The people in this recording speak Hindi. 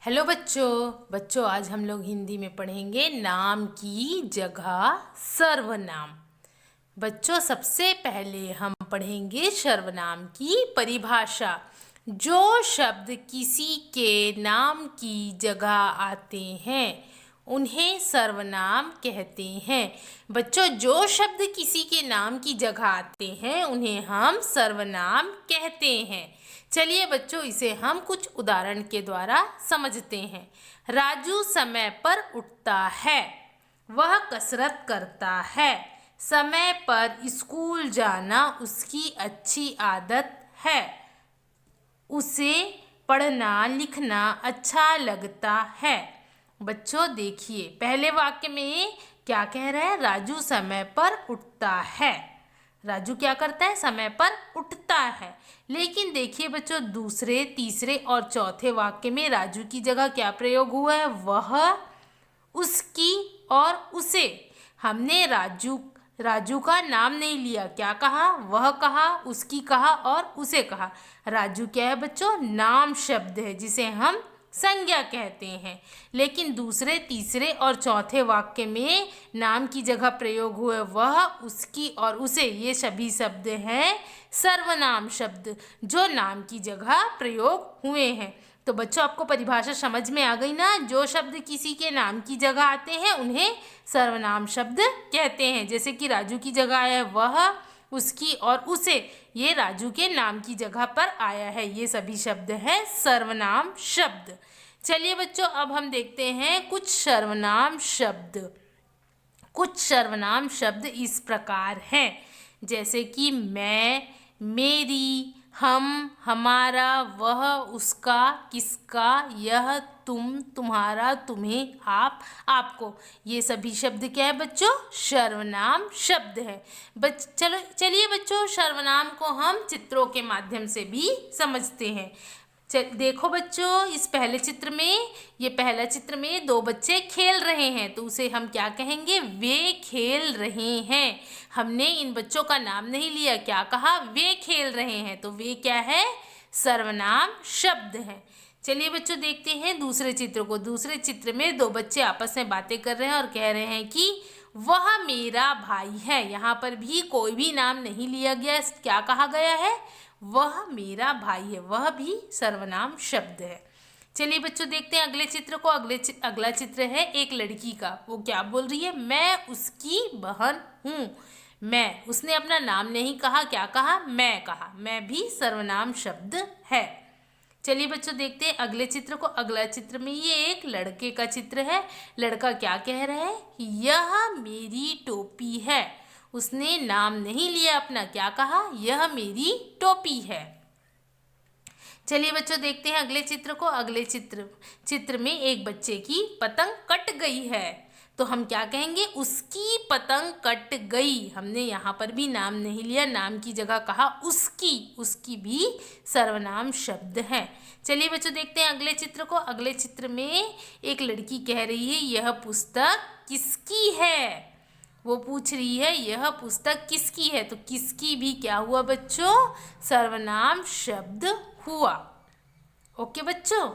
हेलो बच्चों आज हम लोग हिंदी में पढ़ेंगे नाम की जगह सर्वनाम। बच्चों सबसे पहले हम पढ़ेंगे सर्वनाम की परिभाषा। जो शब्द किसी के नाम की जगह आते हैं उन्हें सर्वनाम कहते हैं। बच्चों जो शब्द किसी के नाम की जगह आते हैं उन्हें हम सर्वनाम कहते हैं। चलिए बच्चों इसे हम कुछ उदाहरण के द्वारा समझते हैं। राजू समय पर उठता है, वह कसरत करता है, समय पर स्कूल जाना उसकी अच्छी आदत है, उसे पढ़ना लिखना अच्छा लगता है। बच्चों देखिए पहले वाक्य में क्या कह रहा है, राजू समय पर उठता है। राजू क्या करता है, समय पर उठता है। लेकिन देखिए बच्चों दूसरे तीसरे और चौथे वाक्य में राजू की जगह क्या प्रयोग हुआ है, वह, उसकी और उसे। हमने राजू का नाम नहीं लिया, क्या कहा, वह कहा, उसकी कहा और उसे कहा। राजू क्या है बच्चों, नाम शब्द है जिसे हम संज्ञा कहते हैं। लेकिन दूसरे तीसरे और चौथे वाक्य में नाम की जगह प्रयोग हुए वह, उसकी और उसे, ये सभी शब्द हैं सर्वनाम शब्द जो नाम की जगह प्रयोग हुए हैं। तो बच्चों आपको परिभाषा समझ में आ गई ना। जो शब्द किसी के नाम की जगह आते हैं उन्हें सर्वनाम शब्द कहते हैं। जैसे कि राजू की जगह है वह, उसकी और उसे, ये राजू के नाम की जगह पर आया है। ये सभी शब्द हैं सर्वनाम शब्द। चलिए बच्चों अब हम देखते हैं कुछ सर्वनाम शब्द। कुछ सर्वनाम शब्द इस प्रकार हैं, जैसे कि मैं, मेरी, हम, हमारा, वह, उसका, किसका, यह, तुम, तुम्हारा, तुम्हें, आप, आपको। ये सभी शब्द क्या है बच्चों, सर्वनाम शब्द है। चलिए बच्चों सर्वनाम को हम चित्रों के माध्यम से भी समझते हैं। देखो बच्चों इस पहले चित्र में, ये पहला चित्र में दो बच्चे खेल रहे हैं तो उसे हम क्या कहेंगे, वे खेल रहे हैं। हमने इन बच्चों का नाम नहीं लिया, क्या कहा, वे खेल रहे हैं। तो वे क्या है, सर्वनाम शब्द है। चलिए बच्चों देखते हैं दूसरे चित्र को। दूसरे चित्र में दो बच्चे आपस में बातें कर रहे हैं और कह रहे हैं कि वह मेरा भाई है। यहाँ पर भी कोई भी नाम नहीं लिया गया, क्या कहा गया है, वह मेरा भाई है। वह भी सर्वनाम शब्द है। चलिए बच्चों देखते हैं अगले चित्र को। अगला चित्र है एक लड़की का। वो क्या बोल रही है, मैं उसकी बहन हूँ। मैं, उसने अपना नाम नहीं कहा, क्या कहा, मैं कहा। मैं भी सर्वनाम शब्द है। चलिए बच्चों देखते हैं अगले चित्र को। अगला चित्र में ये एक लड़के का चित्र है। लड़का क्या कह रहा है, यह मेरी टोपी है। उसने नाम नहीं लिया अपना, क्या कहा, यह मेरी टोपी है। चलिए बच्चों देखते हैं अगले चित्र को। अगले चित्र में एक बच्चे की पतंग कट गई है तो हम क्या कहेंगे, उसकी पतंग कट गई। हमने यहाँ पर भी नाम नहीं लिया, नाम की जगह कहा उसकी। उसकी भी सर्वनाम शब्द है। चलिए बच्चों देखते हैं अगले चित्र को। अगले चित्र में एक लड़की कह रही है यह पुस्तक किसकी है। वो पूछ रही है यह पुस्तक किसकी है। तो किसकी भी क्या हुआ बच्चों, सर्वनाम शब्द हुआ। ओके बच्चों।